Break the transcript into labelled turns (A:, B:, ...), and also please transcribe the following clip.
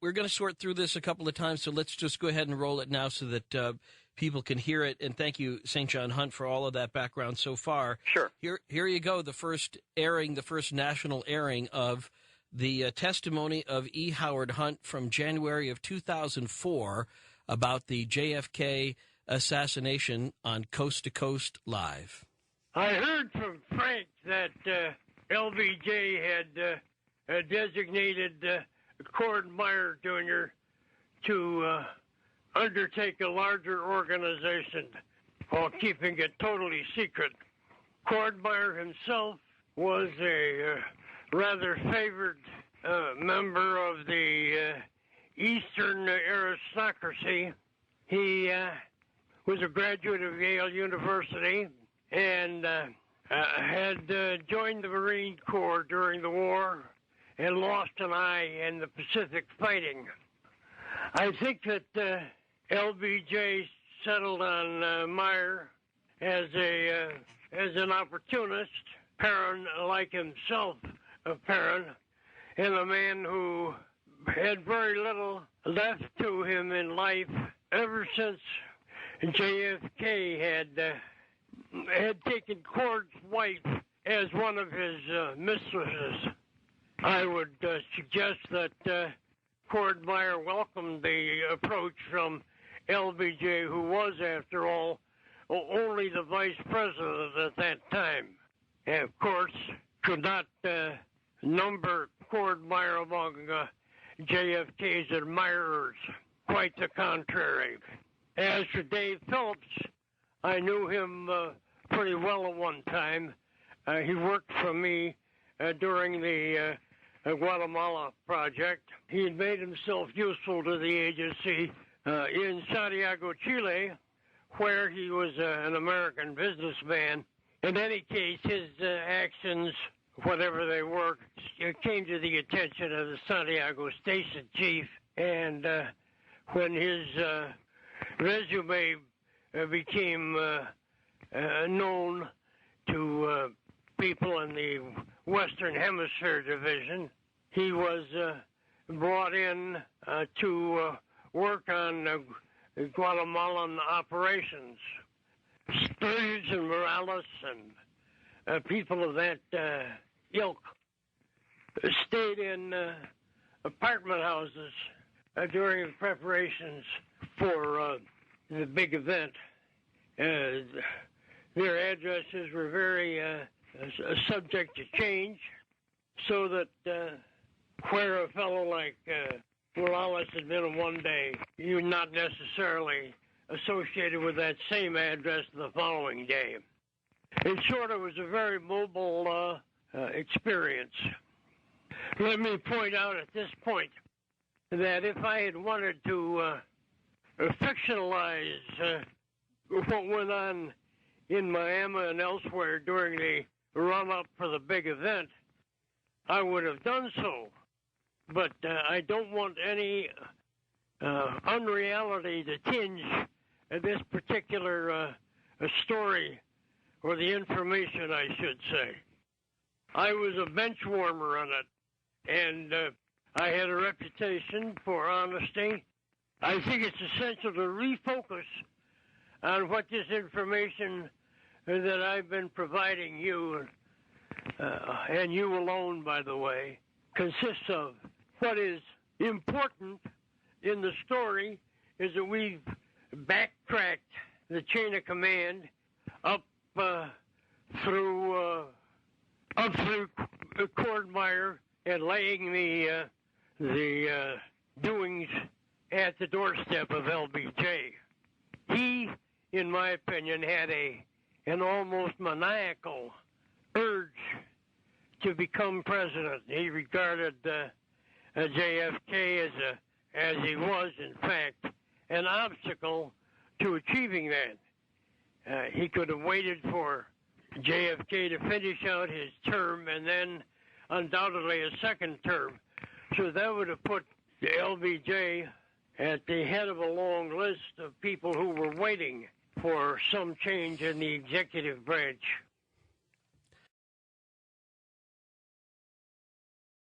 A: we're going to sort through this a couple of times, so let's just go ahead and roll it now so that people can hear it. And thank you, St. John Hunt, for all of that background so far.
B: Sure.
A: Here you go, the first national airing of the testimony of E. Howard Hunt from January of 2004 about the JFK assassination on Coast to Coast Live.
C: I heard from Frank that LBJ had designated Cord Meyer Jr. to undertake a larger organization while keeping it totally secret. Cord Meyer himself was a rather favored member of the Eastern aristocracy. He was a graduate of Yale University and had joined the Marine Corps during the war and lost an eye in the Pacific fighting. I think that LBJ settled on Meyer as an opportunist, Perrin like himself, Perrin, and a man who had very little left to him in life ever since JFK had taken Cord's wife as one of his mistresses. I would suggest that Cord Meyer welcomed the approach from LBJ, who was, after all, only the vice president at that time, and of course could not number Cord Meyer among JFK's admirers. Quite the contrary. As for Dave Phillips, I knew him pretty well at one time. He worked for me during the Guatemala project. He had made himself useful to the agency in Santiago, Chile, where he was an American businessman. In any case, his actions, whatever they were, came to the attention of the Santiago station chief, and when his resume became known to people in the Western Hemisphere Division, he was brought in to work on Guatemalan operations. Sturges and Morales and people of that ilk stayed in apartment houses during the preparations for the big event. Their addresses were very subject to change, so that where a fellow like Morales had been one day, he was not necessarily associated with that same address the following day. In short, it was a very mobile experience. Let me point out at this point that if I had wanted to fictionalize what went on in Miami and elsewhere during the run-up for the big event, I would have done so. But I don't want any unreality to tinge this particular story, or the information, I should say. I was a bench warmer on it, and I had a reputation for honesty. I think it's essential to refocus on what this information that I've been providing you, and you alone, by the way, consists of. What is important in the story is that we've backtracked the chain of command up through Cord Meyer and laying the doings at the doorstep of LBJ. He, in my opinion, had an almost maniacal urge to become president. He regarded JFK as he was, in fact, an obstacle to achieving that. He could have waited for JFK to finish out his term and then undoubtedly a second term. So that would have put the LBJ at the head of a long list of people who were waiting for some change in the executive branch.